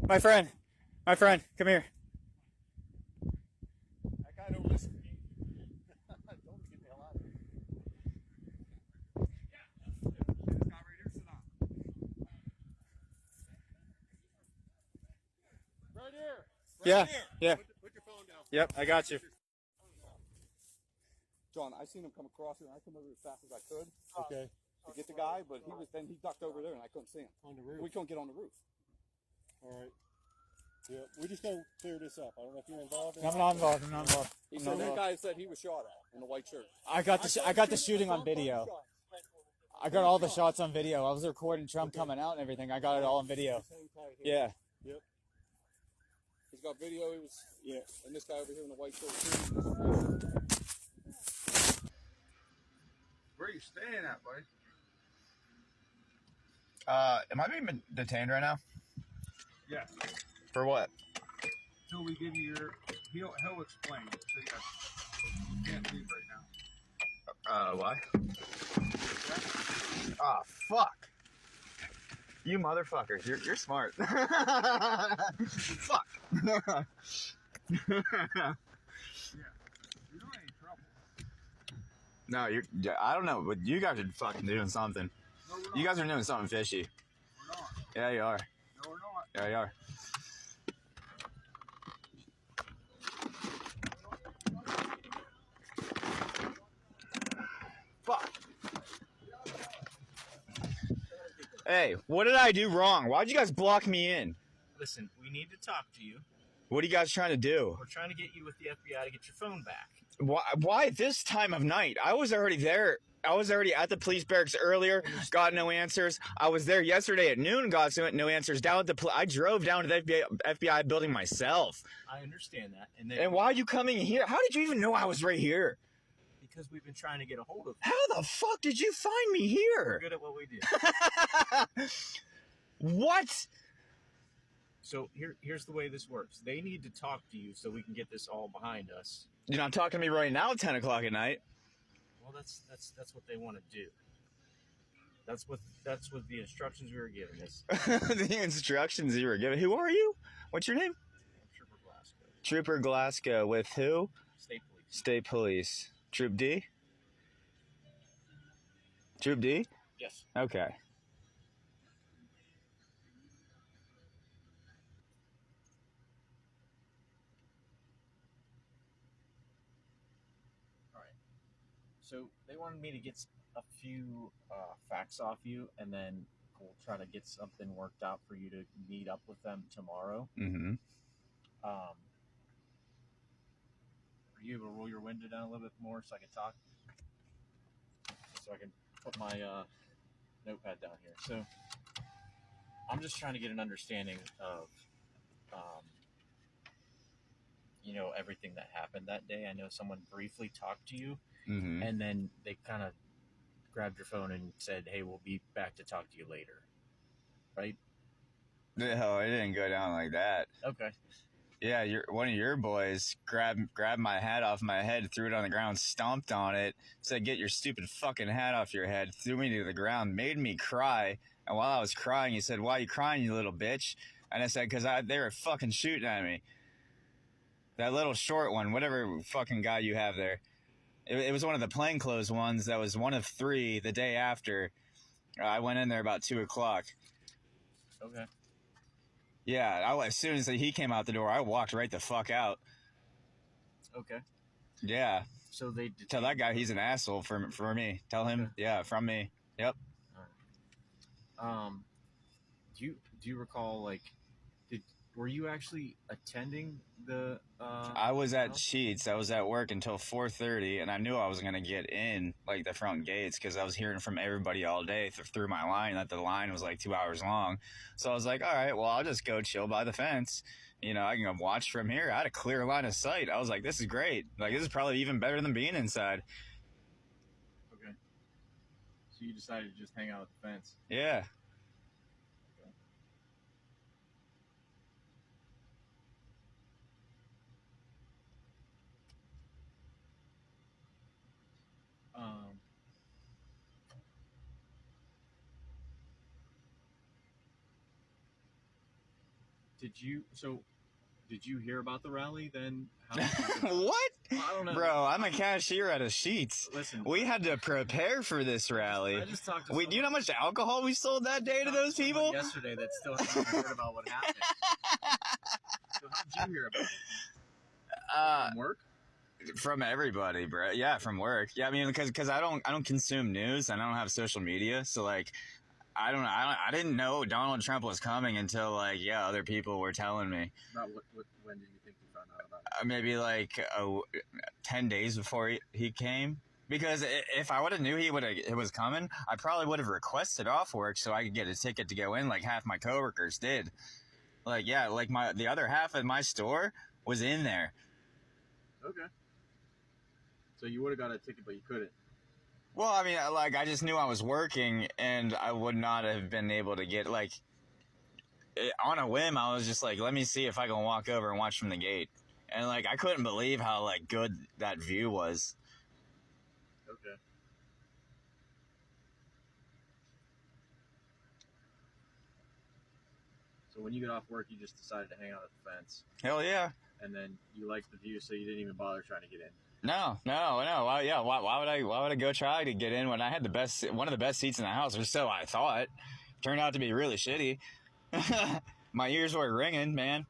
My friend, come here. That guy don't listen to me. Don't get the hell out of here. This guy right here, sit down. Right here. Yeah, Here. yeah. Put your phone down. Yep, I got you. John, I seen him come across here, and I come over as fast as I could. Okay. To get the guy, but he ducked over there, and I couldn't see him. On the roof. We couldn't get on the roof. All right. Yeah, we just gotta clear this up. I don't know if you're involved. I'm not involved. He said that guy said he was shot at in the white shirt. I got the shooting on video. I got all the shots on video. I was recording Trump coming out and everything. I got it all on video. Yeah. Yep. He's got video. He was and this guy over here in the white shirt too. Where are you staying at, buddy? Am I being detained right now? Yeah. For what? Till we give you your, he'll explain. So you can't leave right now. Why? Ah, fuck. You motherfuckers, you're smart. Fuck. Yeah. You're not in trouble. No, I don't know, but you guys are fucking doing something. No, we're not. You guys are doing something fishy. We're not. Yeah, you are. No, we're not. Yeah, you are. Fuck. Hey, what did I do wrong? Why'd you guys block me in? Listen, we need to talk to you. What are you guys trying to do? We're trying to get you with the FBI to get your phone back. Why this time of night? I was already there. I was already at the police barracks earlier, got no answers. I was there yesterday at noon, got no answers. I drove down to the FBI building myself. I understand that. And why are you coming here? How did you even know I was right here? Because we've been trying to get a hold of you. How the fuck did you find me We're here? good at what we do. What? So here's the way this works. They need to talk to you so we can get this all behind us. You're not talking to me right now at 10 o'clock at night. Well, that's what they want to do. That's what the instructions we were given is. The instructions you were given. Who are you? What's your name? Trooper Glasgow. Trooper Glasgow with who? State Police. State Police. Troop D? Troop D? Yes. Okay. All right. So they wanted me to get a few facts off you, and then we'll try to get something worked out for you to meet up with them tomorrow. Mm-hmm. Are you able to roll your window down a little bit more so I can talk? So I can put my notepad down here. So I'm just trying to get an understanding of, everything that happened that day. I know someone briefly talked to you, Mm-hmm. and then they kind of grabbed your phone and said, "Hey, we'll be back to talk to you later." Right? No, it didn't go down like that. Okay. Yeah, one of your boys grabbed my hat off my head, threw it on the ground, stomped on it, said, "Get your stupid fucking hat off your head," threw me to the ground, made me cry. And while I was crying, he said, "Why are you crying, you little bitch?" And I said, "Because they were fucking shooting at me." That little short one, whatever fucking guy you have there. It was one of the plainclothes ones that was one of 3 the day after. I went in there about 2 o'clock. Okay. Yeah, as soon as he came out the door, I walked right the fuck out. Okay. Yeah. So they Tell that guy he's an asshole for me. Tell him, yeah, from me. Yep. All right. Do you recall, were you actually attending the? I was at Sheets. I was at work until 4:30, and I knew I was gonna get in the front gates because I was hearing from everybody all day through my line that the line was 2 hours long. So I was like, all right, well, I'll just go chill by the fence. I can go watch from here. I had a clear line of sight. I was like, this is great. This is probably even better than being inside. Okay. So you decided to just hang out at the fence. Yeah. Okay. Did you hear about the rally then? How What? I don't know. Bro, I'm a cashier at a Sheetz. Listen, We had to prepare for this rally. I just talked to Do you know how much alcohol we sold that day to those people? yesterday that still hasn't heard about what happened. So how did you hear about it? From work? From everybody, bro. Yeah, from work. Yeah, I mean, because I don't consume news and I don't have social media, so like, I didn't know Donald Trump was coming until like, yeah, other people were telling me. About when did you think you found out about it? Maybe like 10 days before he came. Because if I would have knew it was coming, I probably would have requested off work so I could get a ticket to go in, like half my coworkers did. Like, yeah, like the other half of my store was in there. Okay. So you would have got a ticket, but you couldn't. Well, I mean, like, I just knew I was working, and I would not have been able to get, like, on a whim, I was just like, let me see if I can walk over and watch from the gate. And, like, I couldn't believe how, like, good that view was. Okay. So when you get off work, you just decided to hang out at the fence. Hell yeah. And then you liked the view, so you didn't even bother trying to get in. No. Why, yeah, why would I go try to get in when I had one of the best seats in the house, or so I thought. Turned out to be really shitty. My ears were ringing, man.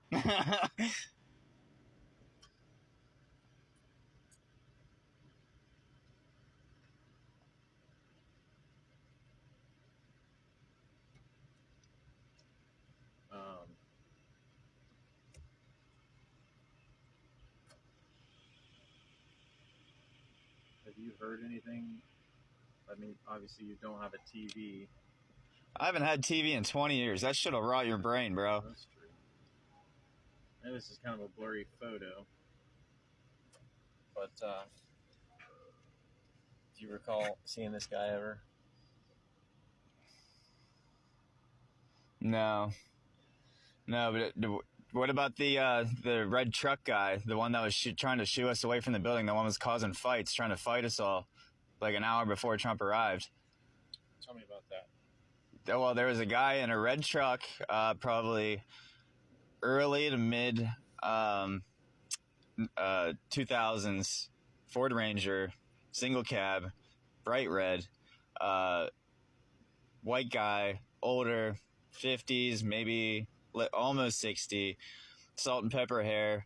Have you heard anything? I mean, obviously you don't have a TV. I haven't had TV in 20 years. That should have rot your brain, bro. That's true. And this is kind of a blurry photo. But, do you recall seeing this guy ever? No, but what about the red truck guy, the one that was trying to shoo us away from the building, the one was causing fights, trying to fight us all, like an hour before Trump arrived? Tell me about that. Well, there was a guy in a red truck, probably early to mid 2000s, Ford Ranger, single cab, bright red, white guy, older, 50s, maybe almost 60, salt and pepper hair,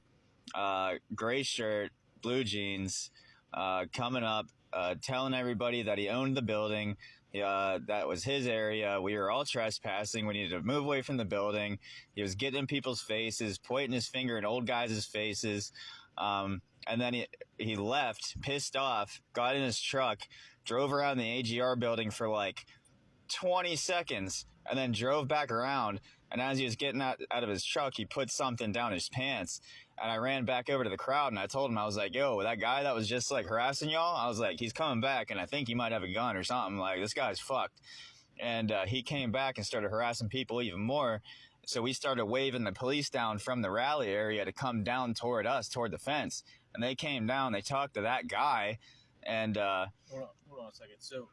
gray shirt, blue jeans, coming up, telling everybody that he owned the building. That was his area. We were all trespassing. We needed to move away from the building. He was getting in people's faces, pointing his finger in old guys' faces. And then he left, pissed off, got in his truck, drove around the AGR building for like 20 seconds, and then drove back around. And as he was getting out of his truck, he put something down his pants. And I ran back over to the crowd and I told him, I was like, yo, that guy that was just like harassing y'all, I was like, he's coming back and I think he might have a gun or something. Like, this guy's fucked. And he came back and started harassing people even more. So we started waving the police down from the rally area to come down toward us, toward the fence. And they came down, they talked to that guy. And hold on a second. So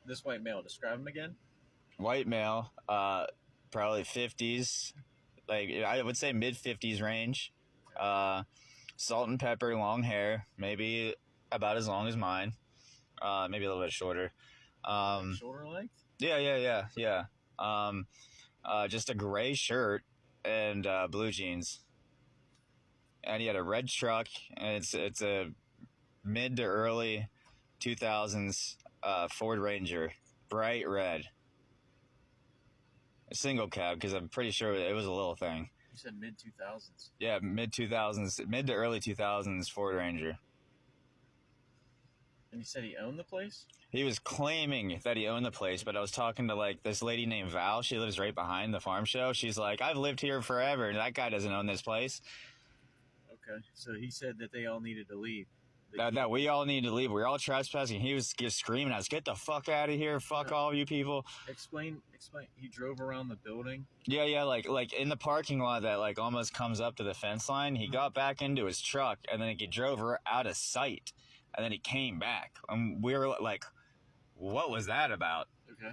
this white male, describe him again. White male, probably 50s, like I would say mid 50s range, salt and pepper, long hair, maybe about as long as mine, maybe a little bit shorter. Shoulder length? Yeah. Just a gray shirt and blue jeans. And he had a red truck, and it's a mid to early 2000s Ford Ranger, bright red. A single cab, because I'm pretty sure it was a little thing. You said mid 2000s. Yeah, mid to early 2000s Ford Ranger. And you said he owned the place? He was claiming that he owned the place, but I was talking to like this lady named Val. She lives right behind the farm show. She's like, I've lived here forever, and that guy doesn't own this place. Okay, so he said that they all needed to leave. That we all need to leave. We're all trespassing. He was just screaming at us, get the fuck out of here. Fuck all you people. Explain. He drove around the building? Yeah, like in the parking lot that like almost comes up to the fence line. He got back into his truck, and then he drove her out of sight, and then he came back. And we were like, what was that about? Okay.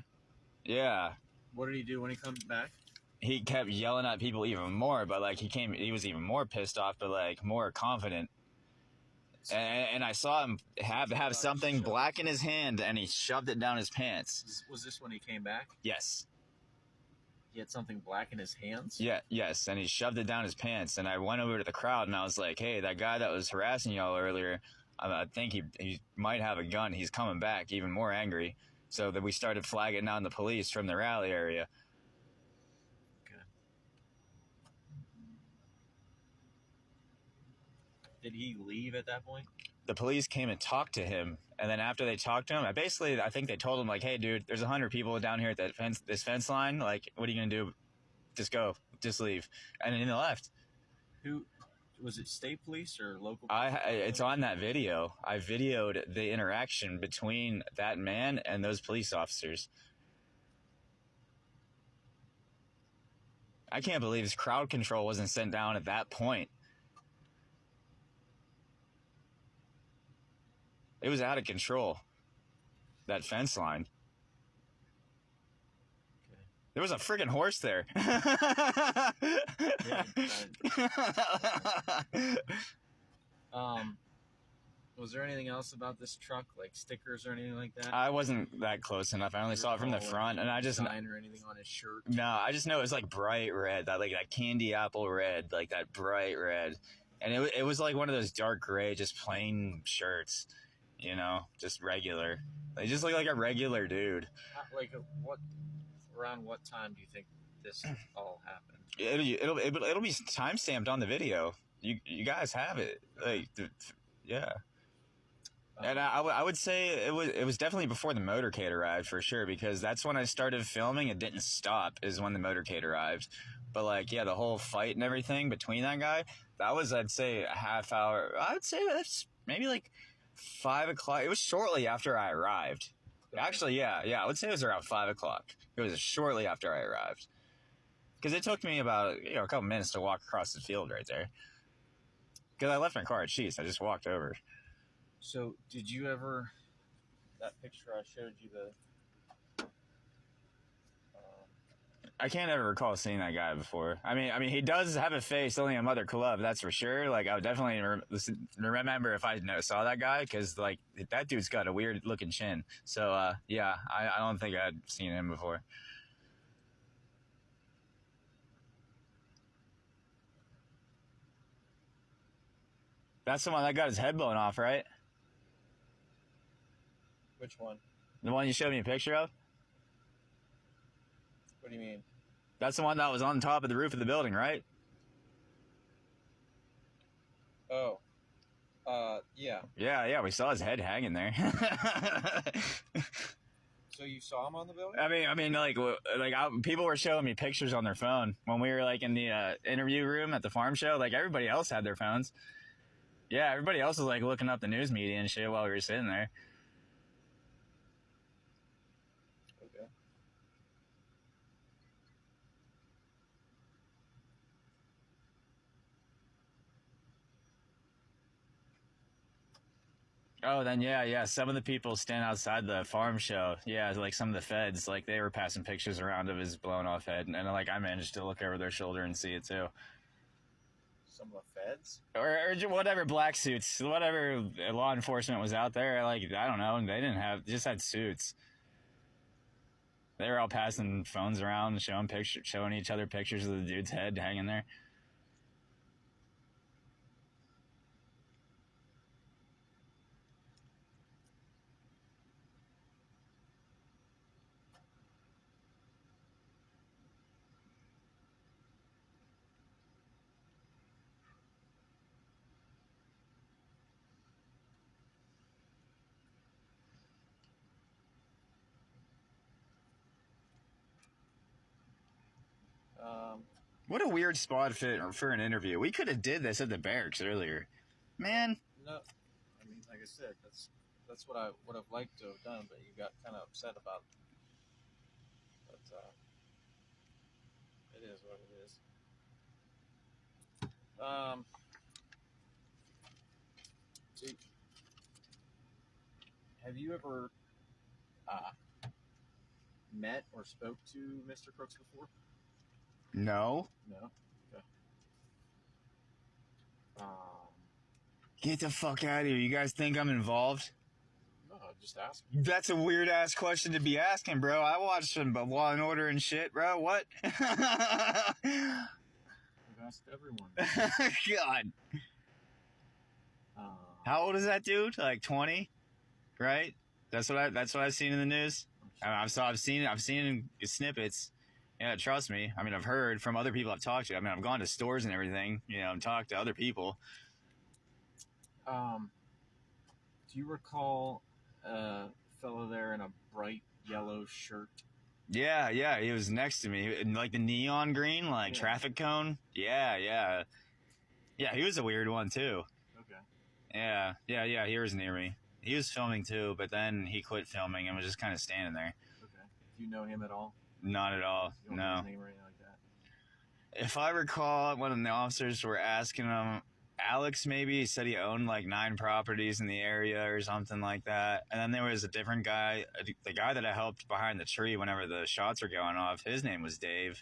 Yeah. What did he do when he comes back? He kept yelling at people even more, but like he was even more pissed off, but like more confident. And I saw him have something black in his hand, and he shoved it down his pants. Was this when he came back? Yes. He had something black in his hands? Yeah, yes, and he shoved it down his pants. And I went over to the crowd, and I was like, hey, that guy that was harassing y'all earlier, I think he might have a gun. He's coming back, even more angry. So that we started flagging down the police from the rally area. Okay. Did he leave at that point? The police came and talked to him, and then after they talked to him, I think they told him, like, hey, dude, there's 100 people down here at this fence line. Like, what are you gonna do? Just go, just leave. And then they left. Who was it? State police or local? It's on that video. I videoed the interaction between that man and those police officers. I can't believe his crowd control wasn't sent down at that point. It was out of control. That fence line. Okay. There was a friggin' horse there. Was there anything else about this truck, like stickers or anything like that? I wasn't that close enough. I only saw it from the front, and I just design or anything on his shirt. No, I just know it was like bright red, that candy apple red, like that bright red, and it was like one of those dark gray, just plain shirts, you know, just regular. They just look like a regular dude. Around what time do you think this all happened? It'll be time stamped on the video. You guys have it, yeah. And I would say it was definitely before the motorcade arrived for sure, because that's when I started filming. It didn't stop is when the motorcade arrived. But like, yeah, the whole fight and everything between that guy, that was, I'd say, a half hour. I'd say that's maybe like 5 o'clock. It was shortly after I arrived. Actually, yeah, I would say it was around 5 o'clock. It was shortly after I arrived. Because it took me about, a couple minutes to walk across the field right there. Because I left my car at Cheese. I just walked over. So, did you ever, that picture I showed you, I can't ever recall seeing that guy before. I mean, he does have a face only a mother could love, that's for sure. Like, I would definitely remember if I saw that guy, because, like, that dude's got a weird-looking chin. So, yeah, I don't think I'd seen him before. That's the one that got his head blown off, right? which one? The one you showed me a picture of? What do you mean? That's the one that was on top of the roof of the building, right? Oh. Yeah. Yeah, we saw his head hanging there. So you saw him on the building? I mean, people were showing me pictures on their phone when we were like in the interview room at the farm show. Like, everybody else had their phones. Yeah, everybody else was like looking up the news media and shit while we were sitting there. Okay. Oh, then yeah. Some of the people stand outside the farm show. Yeah, like some of the feds, like they were passing pictures around of his blown off head, and like I managed to look over their shoulder and see it too. Some of the feds? Or whatever black suits, whatever law enforcement was out there. Like, I don't know, they just had suits. They were all passing phones around and showing each other pictures of the dude's head hanging there. What a weird spot for an interview. We could have did this at the barracks earlier. Man. No, I mean, like I said, that's what I would have liked to have done, but you got kind of upset about it. But it is what it is. So have you ever met or spoke to Mr. Crooks before? No. No. Okay. Get the fuck out of here. You guys think I'm involved? No, just asking. That's a weird ass question to be asking, bro. I watched some Law and Order and shit, bro. What? I've asked everyone. God. How old is that dude? Like 20, right? That's what I've seen in the news. I've seen snippets. Yeah, trust me. I mean, I've heard from other people I've talked to. I mean, I've gone to stores and everything, and talked to other people. Do you recall a fellow there in a bright yellow shirt? Yeah, he was next to me, in like the neon green, like traffic cone. Yeah, he was a weird one too. Okay. Yeah, he was near me. He was filming too, but then he quit filming and was just kind of standing there. Okay. Do you know him at all? Not at all. You don't know his name or anything like that? If I recall, one of the officers were asking him, Alex maybe, he said he owned like 9 properties in the area or something like that. And then there was a different guy, the guy that I helped behind the tree whenever the shots were going off. His name was Dave.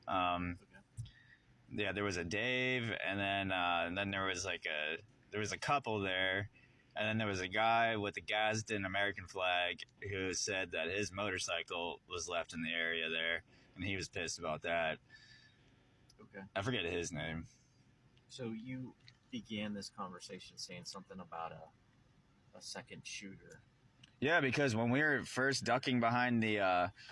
Yeah, there was a Dave, and then there was a couple there. And then there was a guy with a Gadsden American flag who said that his motorcycle was left in the area there, and he was pissed about that. Okay. I forget his name. So you began this conversation saying something about a second shooter. Yeah, because when we were first ducking behind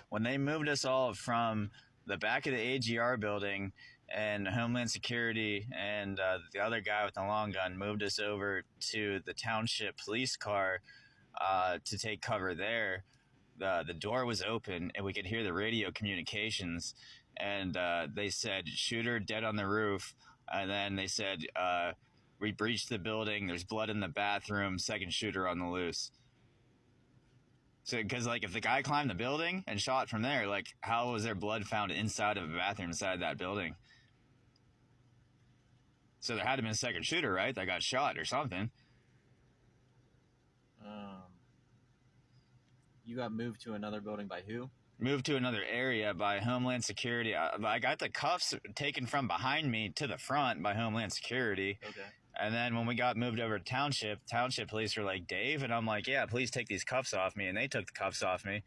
when they moved us all from the back of the AGR building, and Homeland Security and the other guy with the long gun moved us over to the township police car to take cover there. The door was open and we could hear the radio communications, and they said shooter dead on the roof, and then they said we breached the building, there's blood in the bathroom, second shooter on the loose. So, because, like, if the guy climbed the building and shot from there, like, how was there blood found inside of a bathroom inside that building? So there had to have been a second shooter, right? That got shot or something. You got moved to another building by who? Moved to another area by Homeland Security. I got the cuffs taken from behind me to the front by Homeland Security. Okay. And then when we got moved over to township police were like, Dave? And I'm like, yeah, please take these cuffs off me. And they took the cuffs off me.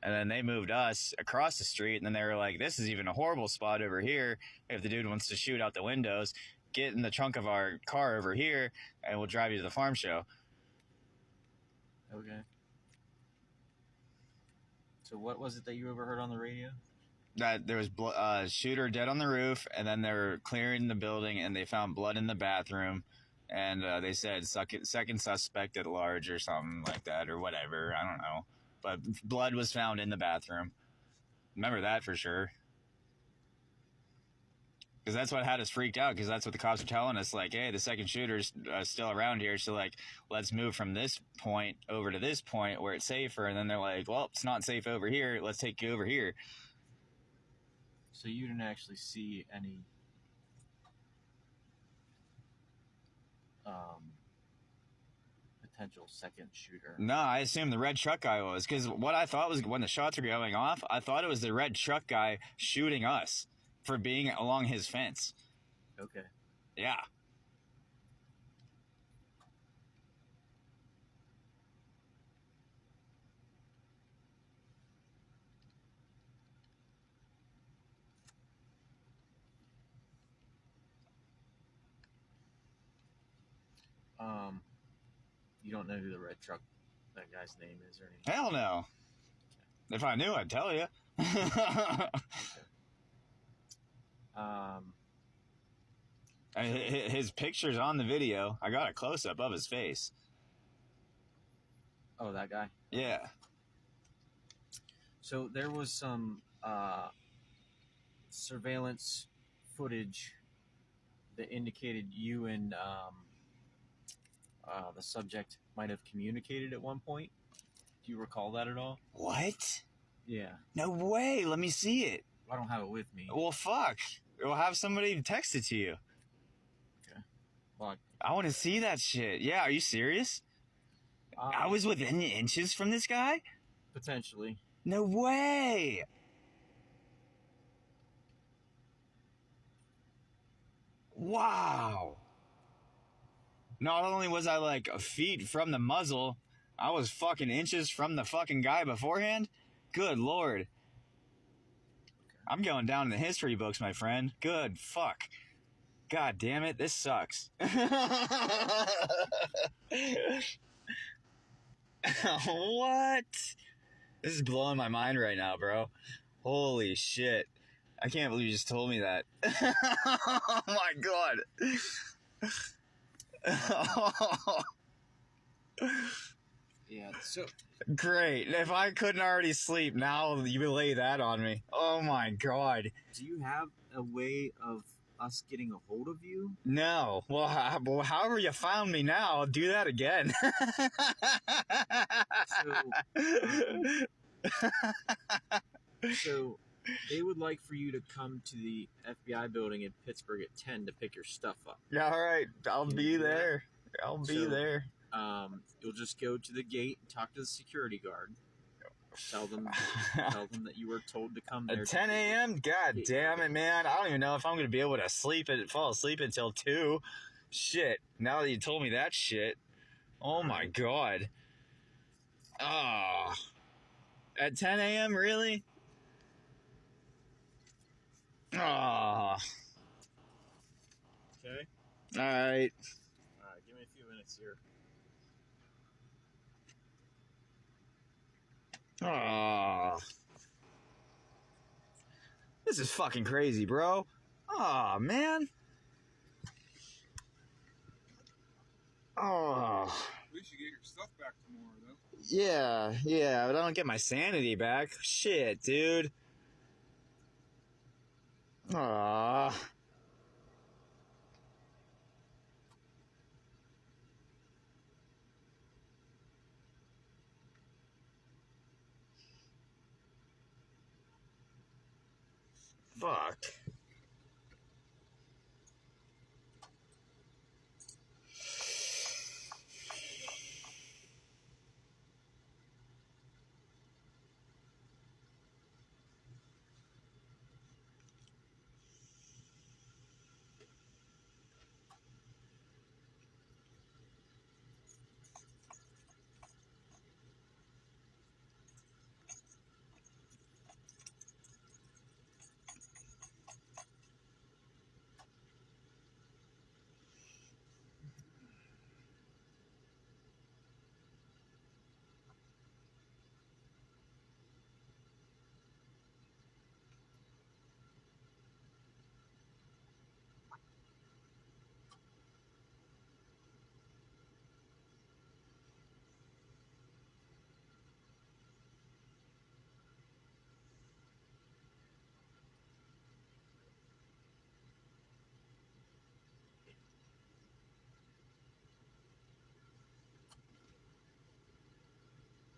And then they moved us across the street. And then they were like, this is even a horrible spot over here. If the dude wants to shoot out the windows, get in the trunk of our car over here and we'll drive you to the farm show. Okay. So what was it that you overheard on the radio? That there was shooter dead on the roof, and then they were clearing the building and they found blood in the bathroom, and they said second suspect at large or something like that, or whatever, I don't know, but blood was found in the bathroom. Remember that for sure, because that's what had us freaked out, because that's what the cops were telling us, like, hey, the second shooter's still around here, so like, let's move from this point over to this point where it's safer. And then they're like, well, it's not safe over here, let's take you over here. So you didn't actually see any potential second shooter? No, I assumed the red truck guy was, because what I thought was, when the shots were going off, I thought it was the red truck guy shooting us for being along his fence. Okay. Yeah. You don't know who the red truck, that guy's name is or anything? Hell no. If I knew, I'd tell you. His picture's on the video. I got a close-up of his face. Oh, that guy? Yeah. So there was some surveillance footage that indicated you and the subject might have communicated at one point. Do you recall that at all? What? Yeah. No way. Let me see it. I don't have it with me. Well, fuck. We'll have somebody text it to you. Okay. Well, I want to see that shit. Yeah, are you serious? I was within inches from this guy? potentially. No way! Wow! Not only was I like a feet from the muzzle, I was fucking inches from the fucking guy beforehand. Good lord. I'm going down in the history books, my friend. Good fuck. God damn it, this sucks. What? This is blowing my mind right now, bro. Holy shit. I can't believe you just told me that. Oh my god. Yeah, so Great. If I couldn't already sleep, now you lay that on me. Oh my god. do you have a way of us getting a hold of you? No. Well, however you found me now, do that again. So they would like for you to come to the FBI building in Pittsburgh at 10 to pick your stuff up. All right. I'll be there. I'll be there. You'll just go to the gate and talk to the security guard. Tell them that you were told to come there. At 10 a.m.? God damn it, man. I don't even know if I'm going to be able to fall asleep until 2. Shit. Now that you told me that shit. Oh, my God. Ah. At 10 a.m., really? Ah. Okay. All right. All right. Give me a few minutes here. Ah. This is fucking crazy, bro. Oh, man. Oh. At least you get your stuff back tomorrow, though. Yeah, but I don't get my sanity back. Shit, dude. Ah. Fuck.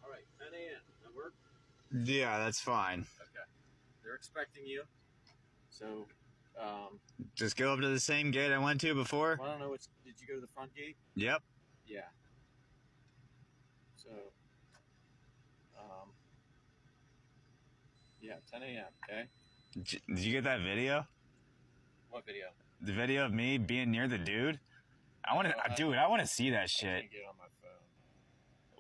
All right. 10 a.m. That work? Yeah, that's fine. Okay. They're expecting you. So, Just go up to the same gate I went to before? well, I don't know. Did you go to the front gate? Yep. Yeah. So, yeah, 10 a.m. Okay. Did you get that video? What video? The video of me being near the dude? I want to, dude, I want to see that shit. I can't get it on my phone.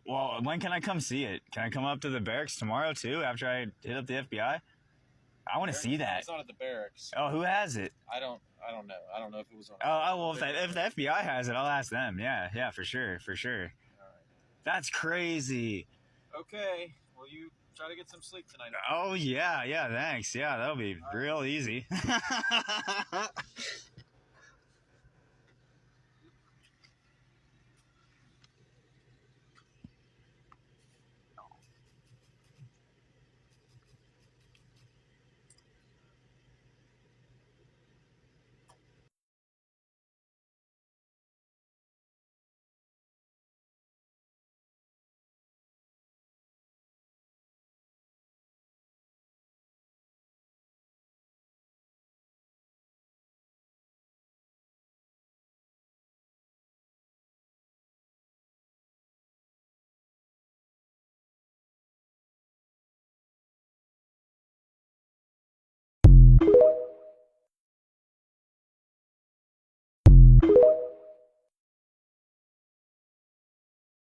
Well, when can I come see it? Can I come up to the barracks tomorrow too after I hit up the FBI? I want to see that. It's not at the barracks. Oh, who has it? I don't know. I don't know if it was on. Oh, well, if the FBI has it, I'll ask them. Yeah, for sure. All right. That's crazy. Okay. Well, you try to get some sleep tonight. Oh, yeah, thanks. Yeah, that'll be real easy.